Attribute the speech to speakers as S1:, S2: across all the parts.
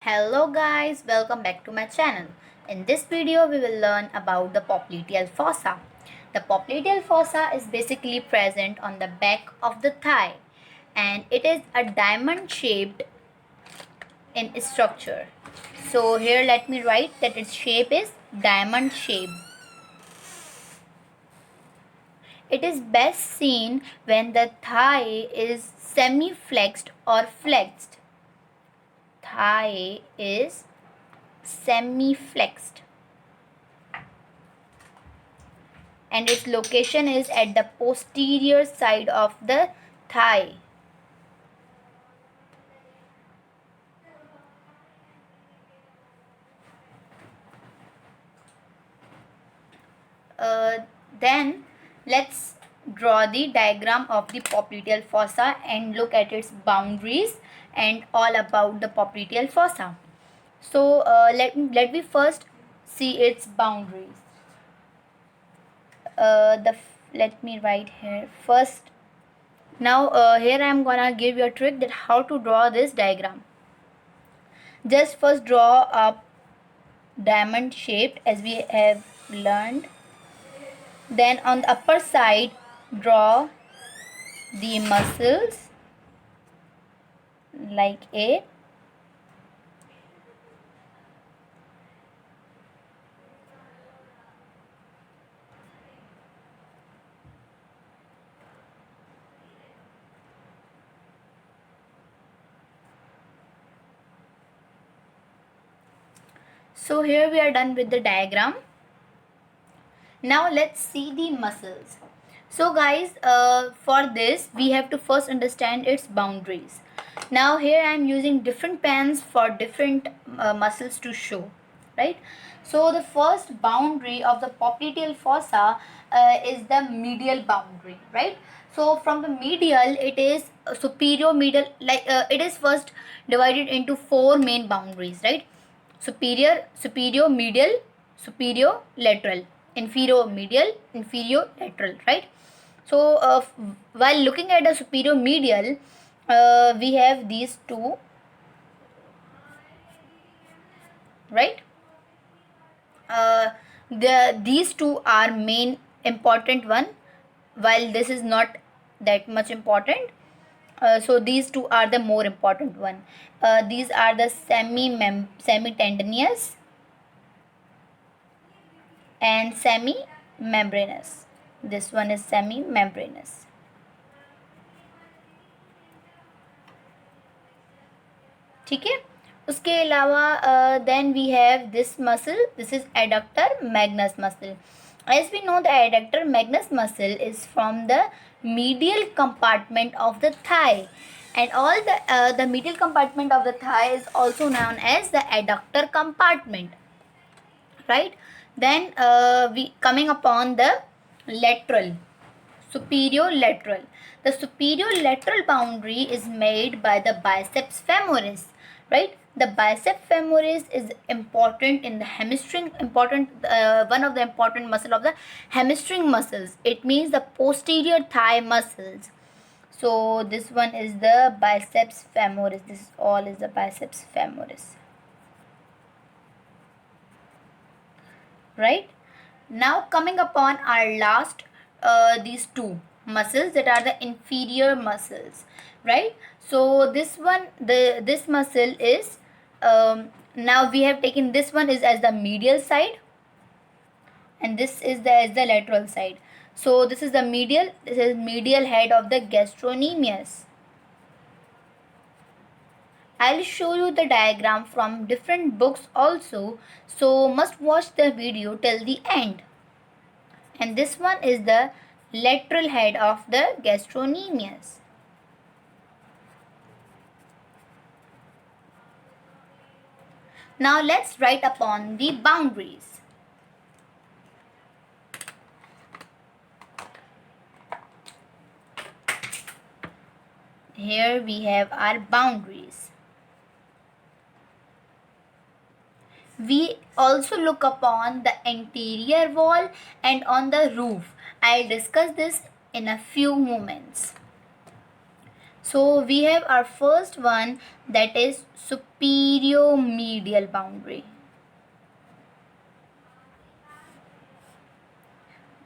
S1: Hello guys, welcome back to my channel. In this video we will learn about the popliteal fossa. The popliteal fossa is basically present on the back of the thigh and it is a diamond shaped in structure. So here let me write that its shape is diamond shaped. It is best seen when the thigh is semi-flexed or flexed. Thigh is semi-flexed and its location is at the posterior side of the thigh. Then let's draw the diagram of the popliteal fossa and look at its boundaries and all about the popliteal fossa. So let me first see its boundaries. Let me write here first. Now here I am gonna give you a trick that how to draw this diagram. Just first draw a diamond shaped as we have learned. Then on the upper side draw the muscles like a. So here we are done with the diagram. Now let's see the muscles. So guys, for this we have to first understand its boundaries. Now here I am using different pens for different muscles to show, right? So the first boundary of the popliteal fossa is the medial boundary, right? So from the medial it is superior medial, like it is first divided into four main boundaries, right? Superior medial, superior lateral, inferior medial, inferior lateral, right? So while looking at the superior medial, we have these two, right? These two are main important one, while this is not that much important. So these two are the more important one. These are the semi tendinous and semi membranous. This one is semi membranous. ठीक है. उसके अलावा then we have this muscle. This is adductor magnus muscle. As we know, the adductor magnus muscle is from the medial compartment of the thigh, and all the medial compartment of the thigh is also known as the adductor compartment, right? Then we coming upon the lateral, superior lateral. The superior lateral boundary is made by the biceps femoris, right? The biceps femoris is important in the hamstring, one of the important muscle of the hamstring muscles. It means the posterior thigh muscles. So this one is the biceps femoris. This all is the biceps femoris, right? Now coming upon our last, these two muscles that are the inferior muscles, right? So this one, this muscle is, now we have taken this one is as the medial side and this is as the lateral side. So this is the medial, this is medial head of the gastrocnemius. I'll show you the diagram from different books also, so must watch the video till the end. And this one is the lateral head of the gastrocnemius. Now let's write upon the boundaries. Here we have our boundaries. We also look upon the anterior wall and on the roof. I'll discuss this in a few moments. So we have our first one, that is superior medial boundary.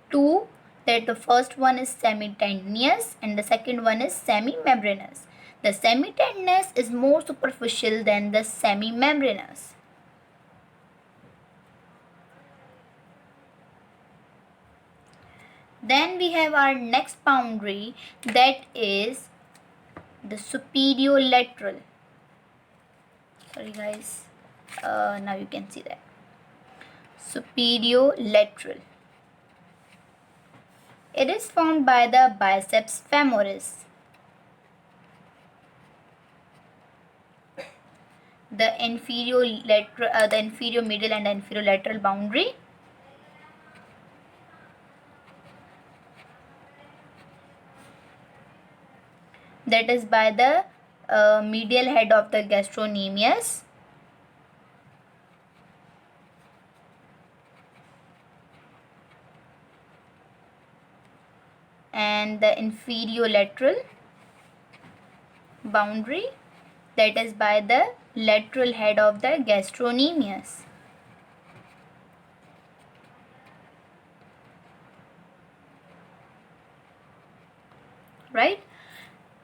S1: Two, that the first one is semitendinous and the second one is semimembranous. The semitendinous is more superficial than the semimembranous. Then we have our next boundary, that is the superior lateral. Sorry guys, now you can see that. Superior lateral. It is formed by the biceps femoris. The inferior medial and the inferior lateral boundary. That is by the medial head of the gastrocnemius. And the inferior lateral boundary, that is by the lateral head of the gastrocnemius. Right?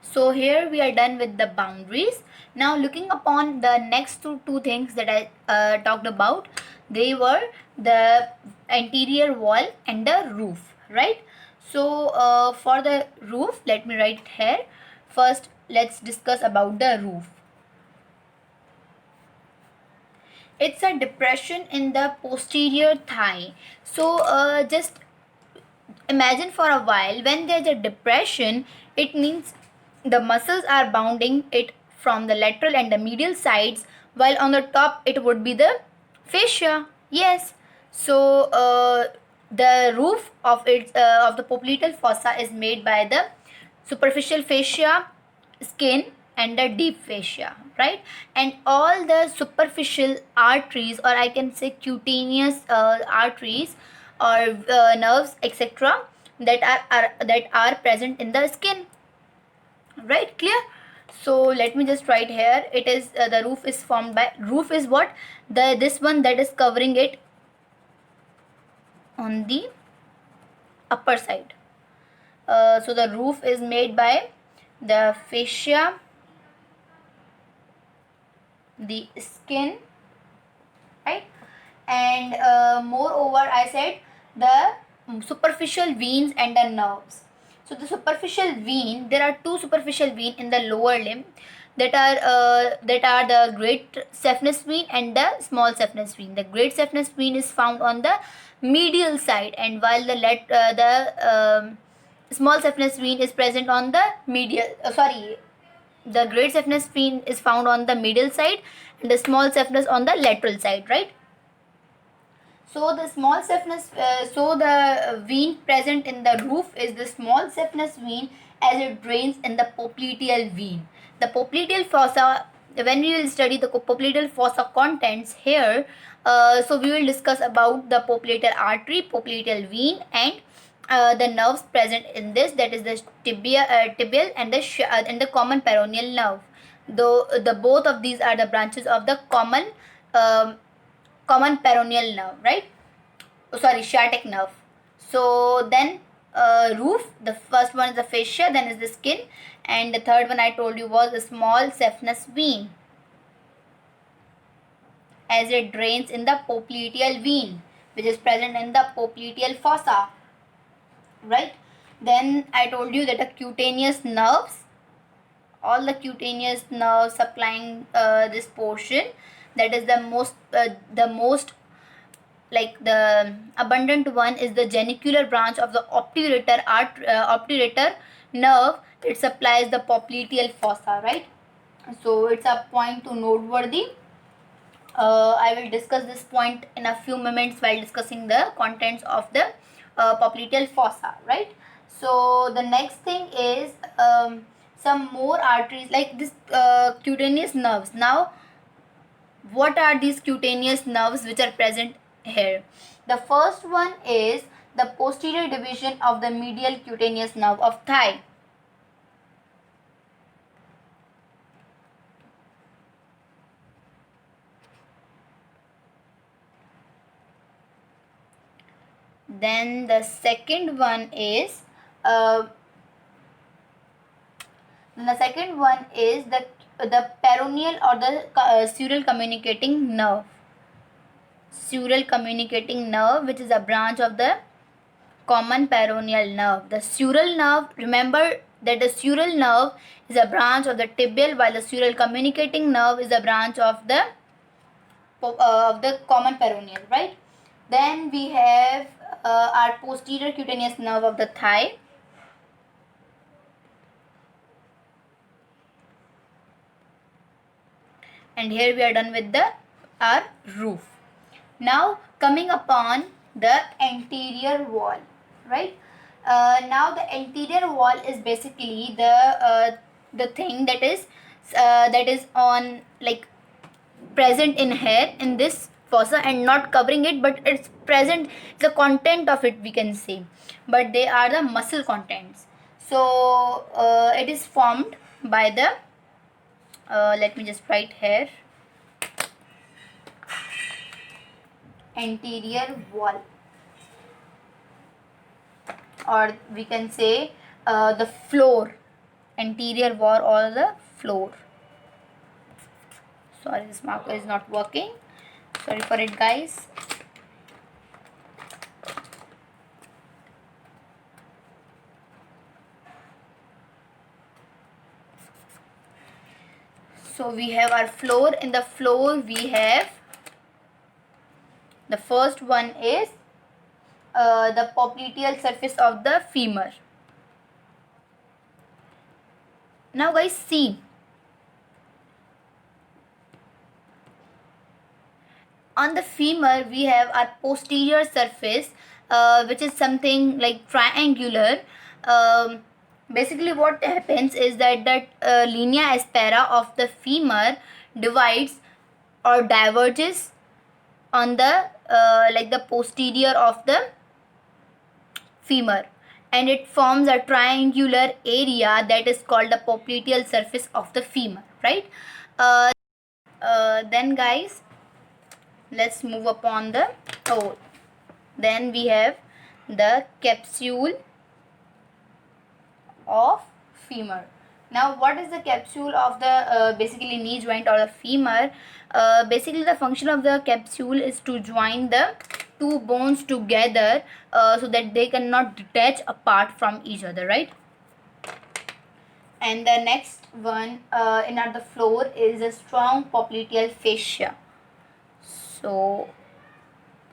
S1: So here we are done with the boundaries. Now looking upon the next two things that I talked about, they were the anterior wall and the roof, right? So for the roof, let me write here. First, let's discuss about the roof. It's a depression in the posterior thigh. So just imagine for a while, when there's a depression, it means the muscles are bounding it from the lateral and the medial sides, while on the top it would be the fascia. Yes. So the roof of the popliteal fossa is made by the superficial fascia, skin, and the deep fascia, right? And all the superficial arteries, or I can say cutaneous arteries or nerves, etc., that are present in the skin, right? Clear? So let me just write here. It is the roof is formed by, roof is what, this one that is covering it on the upper side. So the roof is made by the fascia, the skin, right? And moreover, I said the superficial veins and the nerves. So the superficial vein, there are two superficial vein in the lower limb, that are the great saphenous vein and the small saphenous vein. The great saphenous vein is found on the medial side, and while the small saphenous vein is present on the the great saphenous vein is found on the medial side and the small saphenous on the lateral side, right? So the small saphenous, so the vein present in the roof is the small saphenous vein, as it drains in the popliteal vein. The popliteal fossa, when we will study the popliteal fossa contents here, so we will discuss about the popliteal artery, popliteal vein, and the nerves present in this, that is the tibial and the common peroneal nerve. Though the both of these are the branches of the um, common peroneal nerve, right? Oh, sorry, sciatic nerve. So then roof, the first one is the fascia, then is the skin, and the third one I told you was the small saphenous vein, as it drains in the popliteal vein, which is present in the popliteal fossa, right? Then I told you that the cutaneous nerves, all the cutaneous nerves supplying this portion, that is the most like the abundant one is the genicular branch of the obturator nerve. It supplies the popliteal fossa, right? So it's a point to noteworthy. I will discuss this point in a few moments while discussing the contents of the popliteal fossa, right? So the next thing is some more arteries, like this cutaneous nerves. Now, what are these cutaneous nerves which are present here? The first one is the posterior division of the medial cutaneous nerve of thigh. Then the second one is the peroneal or the sural communicating nerve. Sural communicating nerve, which is a branch of the common peroneal nerve. The sural nerve, remember that the sural nerve is a branch of the tibial, while the sural communicating nerve is a branch of the common peroneal, right? Then we have our posterior cutaneous nerve of the thigh. And here we are done with our roof. Now coming upon the anterior wall, right? Now the anterior wall is basically the thing that is on, like, present in hair in this fossa and not covering it, but it's present, the content of it we can say, but they are the muscle contents. So it is formed by the let me just write here, anterior wall, or we can say the floor, anterior wall or the floor. Sorry, this marker is not working, sorry for it, guys. So we have our floor. In the floor we have, the first one is the popliteal surface of the femur. Now guys, see, on the femur we have our posterior surface, which is something like triangular. Basically what happens is that linea aspera of the femur divides or diverges on the like the posterior of the femur, and it forms a triangular area that is called the popliteal surface of the femur, right? Then guys, let's move upon the then we have the capsule of femur. Now what is the capsule of the basically knee joint or the femur? Basically the function of the capsule is to join the two bones together so that they cannot detach apart from each other, right? And the next one in the floor is a strong popliteal fascia. So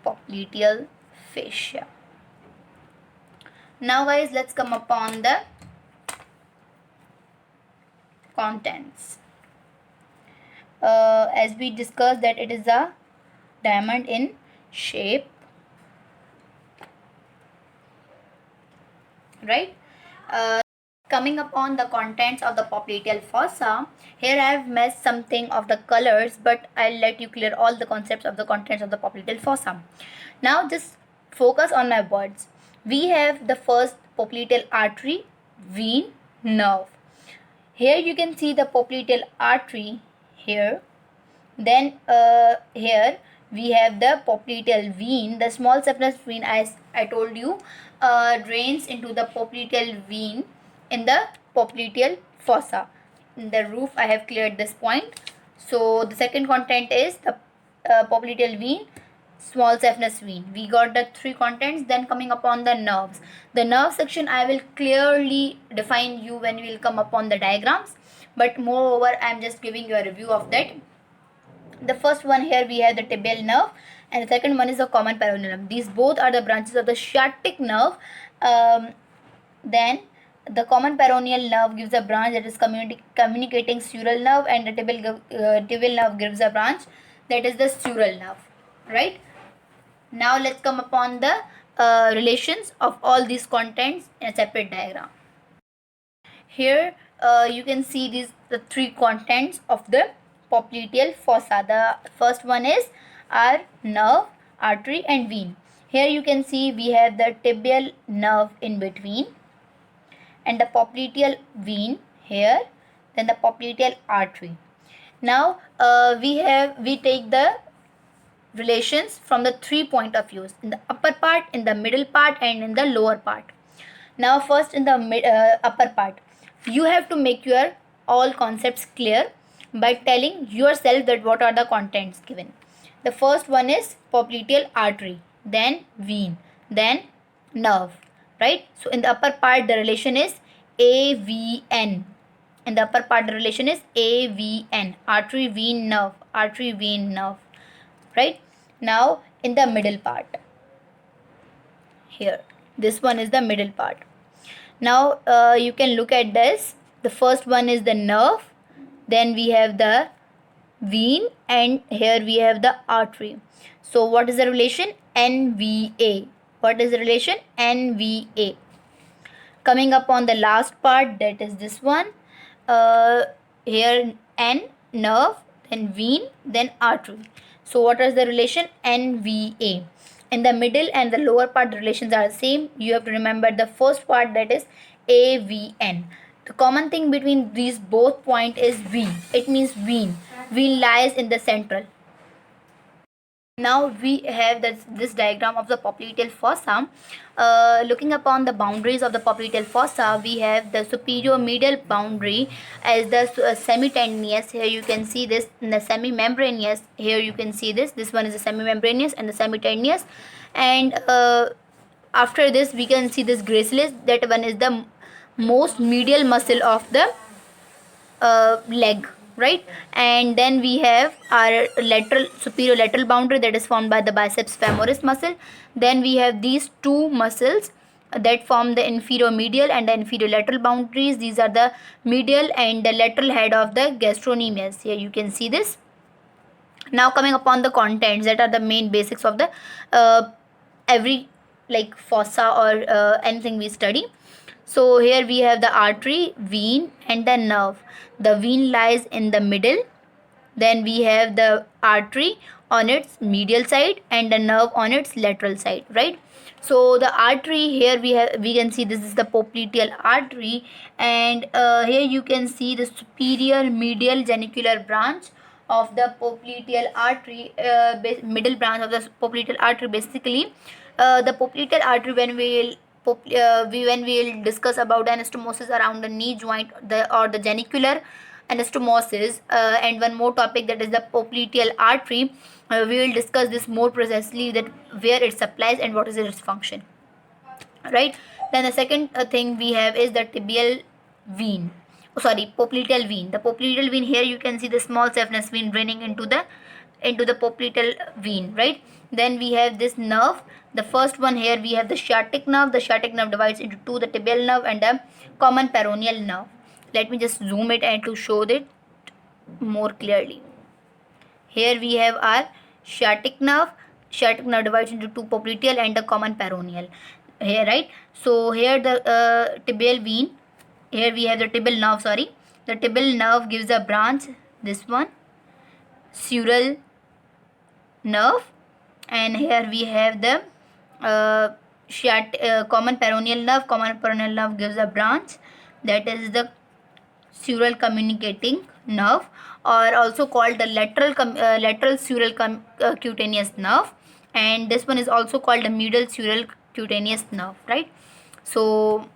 S1: popliteal fascia. Now guys, let's come upon the contents. As we discussed that it is a diamond in shape, right? Coming upon the contents of the popliteal fossa, here I have messed something of the colors, but I'll let you clear all the concepts of the contents of the popliteal fossa. Now just focus on my words. We have the first popliteal artery, vein, nerve. Here you can see the popliteal artery here. Then here we have the popliteal vein. The small saphenous vein, as I told you, drains into the popliteal vein in the popliteal fossa. In the roof I have cleared this point. So the second content is the popliteal vein, small saphenous vein. We got the three contents. Then coming upon the nerves. The nerve section I will clearly define you when we will come upon the diagrams, but moreover I am just giving you a review of that. The first one here we have the tibial nerve, and the second one is the common peroneal nerve. These both are the branches of the sciatic nerve. Then the common peroneal nerve gives a branch that is communicating sural nerve, and the tibial nerve gives a branch that is the sural nerve, right? Now let's come upon the relations of all these contents in a separate diagram. Here you can see the three contents of the popliteal fossa. The first one is our nerve, artery and vein. Here you can see we have the tibial nerve in between, and the popliteal vein here, then the popliteal artery. Now we take the relations from the 3 point of views: in the upper part, in the middle part, and in the lower part. Now first in the upper part, you have to make your all concepts clear by telling yourself that what are the contents given. The first one is popliteal artery, then vein, then nerve, right? So in the upper part the relation is AVN. In the upper part the relation is AVN, artery, vein, nerve, artery, vein, nerve, right? Now in the middle part, here, this one is the middle part. Now you can look at this. The first one is the nerve, then we have the vein, and here we have the artery. So what is the relation? NVA. What is the relation? NVA. Coming up on the last part, that is this one. Here N, nerve, then vein, then artery. So what is the relation? NVA. In the middle and the lower part, the relations are the same. You have to remember the first part, that is AVN. The common thing between these both points is V. It means vein. Vein lies in the central. Now we have this diagram of the popliteal fossa. Looking upon the boundaries of the popliteal fossa, we have the superior medial boundary as the semitendinous. Here you can see this in the semimembranous. Here you can see this. This one is the semimembranous and the semitendinous. And after this we can see this gracilis. That one is the most medial muscle of the leg, right? And then we have our superior lateral boundary that is formed by the biceps femoris muscle. Then we have these two muscles that form the inferior medial and the inferior lateral boundaries. These are the medial and the lateral head of the gastrocnemius. Here you can see this. Now coming upon the contents, that are the main basics of the every like fossa or anything we study. So here we have the artery, vein, and the nerve. The vein lies in the middle. Then we have the artery on its medial side and the nerve on its lateral side, right? So the artery, here we can see this is the popliteal artery, and here you can see the superior medial genicular branch of the popliteal artery, middle branch of the popliteal artery. Basically, the popliteal artery, when we will discuss about anastomosis around the knee joint, or the genicular anastomosis, and one more topic, that is the popliteal artery. We will discuss this more precisely, that where it supplies and what is its function, right? Then the second thing we have is the tibial vein. Popliteal vein. The popliteal vein, here you can see the small saphenous vein draining into the popliteal vein, right? Then we have this nerve. The first one, here we have the sciatic nerve. The sciatic nerve divides into two, the tibial nerve and the common peroneal nerve. Let me just zoom it and to show it more clearly. Here we have our sciatic nerve. Sciatic nerve divides into two, popliteal and the common peroneal. Here, right? So here the tibial vein. Here we have the tibial nerve. The tibial nerve gives a branch. This one, sural nerve, and here we have the common peroneal nerve. Common peroneal nerve gives a branch, that is the sural communicating nerve, or also called the lateral sural cutaneous nerve, and this one is also called the medial sural cutaneous nerve, right? So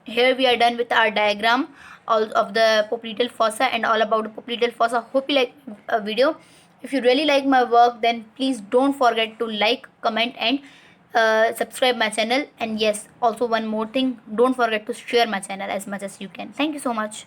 S1: here we are done with our diagram all of the popliteal fossa and all about the popliteal fossa. Hope you like a video. If you really like my work, then please don't forget to like, comment, and subscribe my channel. And yes, also one more thing, don't forget to share my channel as much as you can. Thank you so much.